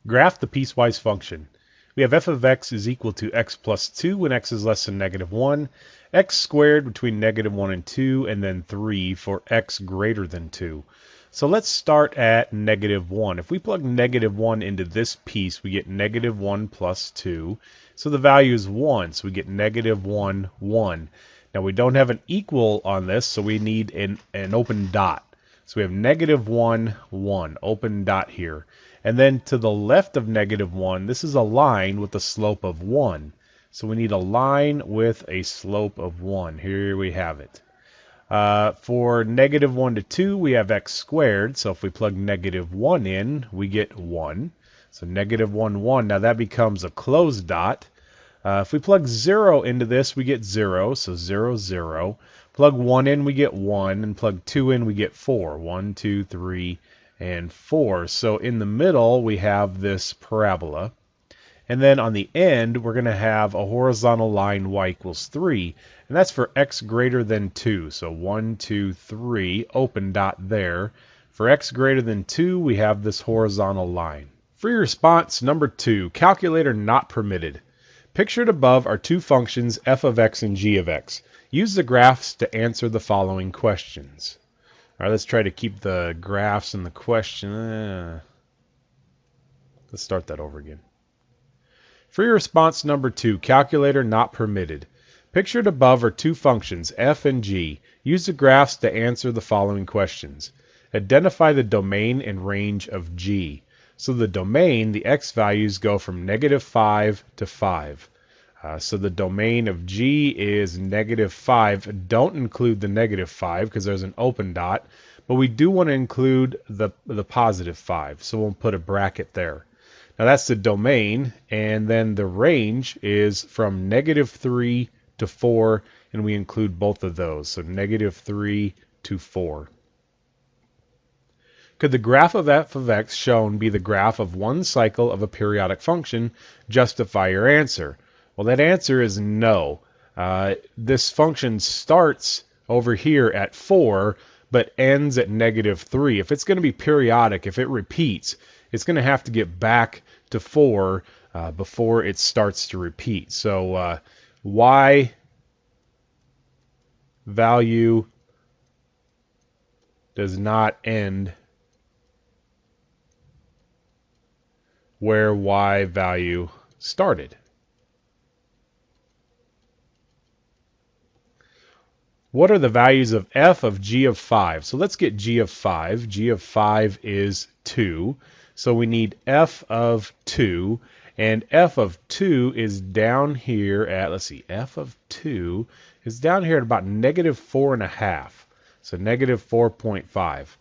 Graph the piecewise function. We have f of x is equal to x plus 2 when x is less than -1, x squared between -1 and 2, and then 3 for x greater than 2. So let's start at -1. If we plug -1 into this piece, we get -1 plus 2. So the value is 1, so we get -1, 1. Now we don't have an equal on this, so we need an open dot. So we have -1, 1, open dot here. And then to the left of -1, this is a line with a slope of 1. So we need a line with a slope of 1. Here we have it. For -1 to 2, we have x squared. So if we plug -1 in, we get 1. So -1, 1. Now that becomes a closed dot. If we plug 0 into this, we get 0. So 0, 0. Plug 1 in, we get 1. And plug 2 in, we get 4. 1, 2, 3, and 4. So in the middle, we have this parabola. And then on the end, we're going to have a horizontal line y equals 3. And that's for x greater than 2. So 1, 2, 3, open dot there. For x greater than 2, we have this horizontal line. Free response number 2, calculator not permitted. Pictured above are two functions, f of x and g of x. Use the graphs to answer the following questions. All right, let's try to keep the graphs and the question. Let's start that over again. Free response number 2, calculator not permitted. Pictured above are two functions, f and g. Use the graphs to answer the following questions. Identify the domain and range of g. So the domain, the x values go from -5 to 5. So the domain of g is -5. Don't include the -5 because there's an open dot. But we do want to include the +5. So we'll put a bracket there. Now that's the domain. And then the range is from -3 to 4. And we include both of those. So -3 to 4. Could the graph of f of x shown be the graph of one cycle of a periodic function? Justify your answer. Well, that answer is no. This function starts over here at 4, but ends at -3. If it's going to be periodic, if it repeats, it's going to have to get back to 4 before it starts to repeat. So y value does not end where y value started. What are the values of f of g of 5? So let's get g of 5. G of 5 is 2. So we need f of 2. And f of 2 is down here at, let's see, f of 2 is down here at about -4.5. So -4.5.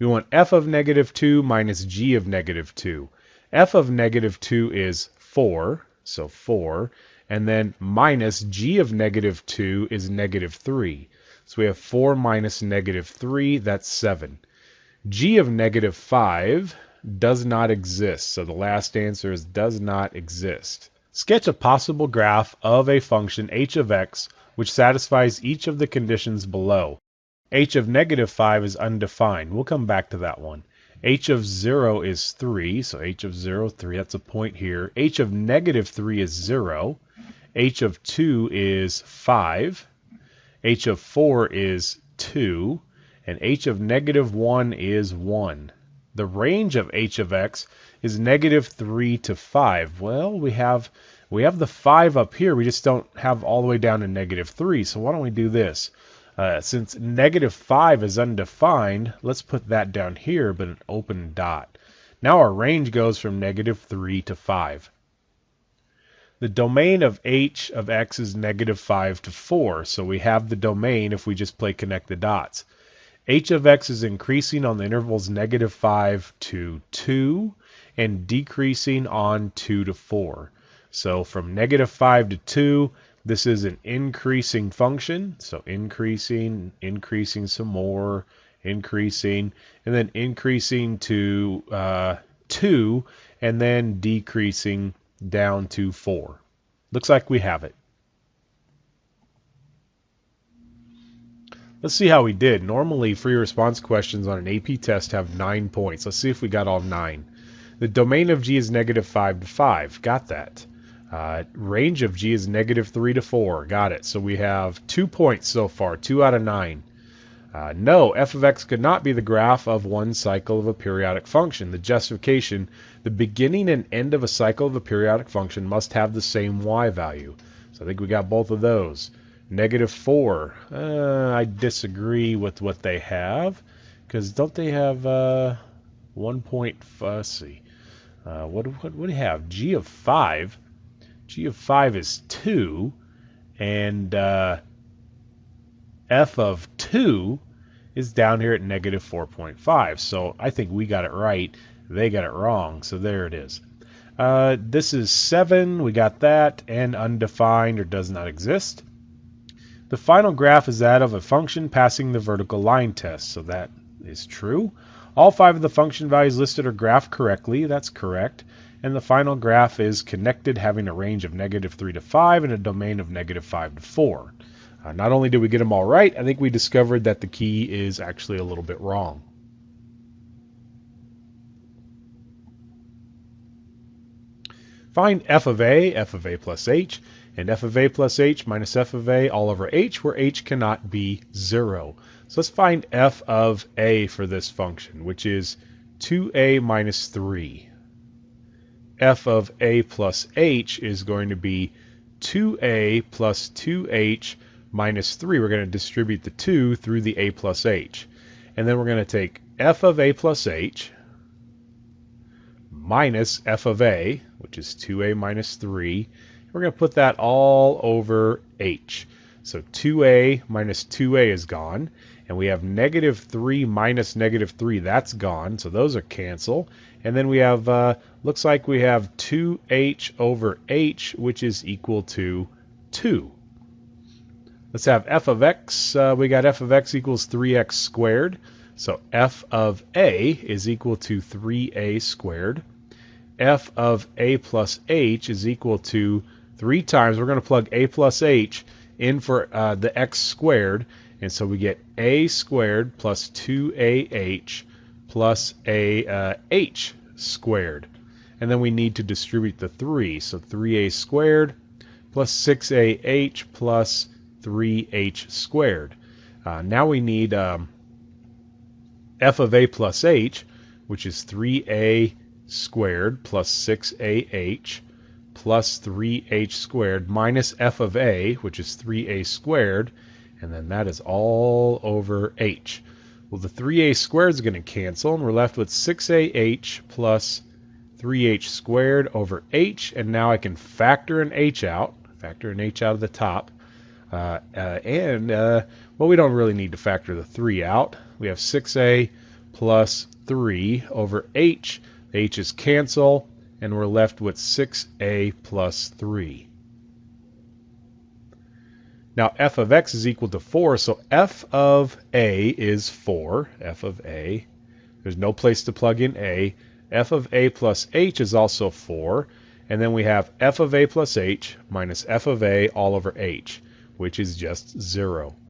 We want f of -2 minus g of -2. F of -2 is 4, so 4, and then minus g of -2 is -3. So we have 4 minus -3, that's 7. G of -5 does not exist, so the last answer is does not exist. Sketch a possible graph of a function h of x which satisfies each of the conditions below. H of -5 is undefined. We'll come back to that one. H of 0 is 3, so h of 0, 3, that's a point here. H of -3 is 0. H of 2 is 5. H of 4 is 2. And h of -1 is 1. The range of h of x is -3 to 5. Well, we have the 5 up here. We just don't have all the way down to -3. So why don't we do this? Since -5 is undefined, let's put that down here, but an open dot. Now our range goes from -3 to 5. The domain of h of x is -5 to 4, so we have the domain if we just play connect the dots. H of x is increasing on the intervals -5 to 2 and decreasing on 2 to 4. So from -5 to 2, this is an increasing function, so increasing, increasing some more, increasing, and then increasing to 2, and then decreasing down to 4. Looks like we have it. Let's see how we did. Normally, free response questions on an AP test have 9 points. Let's see if we got all 9. The domain of g is negative 5 to 5. Got that. Range of g is negative 3 to 4. Got it. So we have 2 points so far, 2 out of 9. No, f of x could not be the graph of one cycle of a periodic function. The justification, the beginning and end of a cycle of a periodic function must have the same y value. So I think we got both of those. Negative 4. I disagree with what they have, because don't they have 1 point, let's see. What do we have? G of 5. G of 5 is 2, and f of 2 is down here at negative 4.5. So I think we got it right. They got it wrong. So there it is. This is 7. We got that. And undefined or does not exist. The final graph is that of a function passing the vertical line test. So that is true. All 5 of the function values listed are graphed correctly. That's correct. And the final graph is connected, having a range of negative 3 to 5 and a domain of negative 5 to 4. Not only did we get them all right, I think we discovered that the key is actually a little bit wrong. Find f of a plus h, and f of a plus h minus f of a all over h, where h cannot be 0. So let's find f of a for this function, which is 2a minus 3. F of a plus h is going to be 2a plus 2h minus 3. We're going to distribute the 2 through the a plus h. And then we're going to take f of a plus h minus f of a, which is 2a minus 3. We're going to put that all over h. So 2a minus 2a is gone. And we have negative 3 minus negative 3. That's gone. So those are cancel. And then we have, looks like we have 2h over h, which is equal to 2. Let's have f of x. We got f of x equals 3x squared. So f of a is equal to 3a squared. F of a plus h is equal to 3 times. We're going to plug a plus h in for the x squared. And so we get a squared plus 2ah plus a h squared. And then we need to distribute the 3. So 3a squared plus 6ah plus 3h squared. Now we need f of a plus h, which is 3a squared plus 6ah plus 3h squared minus f of a, which is 3a squared, and then that is all over h. Well, the 3a squared is going to cancel, and we're left with 6ah plus 3h squared over h, and now I can factor an h out of the top. Well, we don't really need to factor the 3 out. We have 6a plus 3 over h. The h's cancel, and we're left with 6a plus 3. Now f of x is equal to 4, so f of a is 4. F of a. There's no place to plug in a. F of a plus h is also 4. And then we have f of a plus h minus f of a all over h, which is just 0.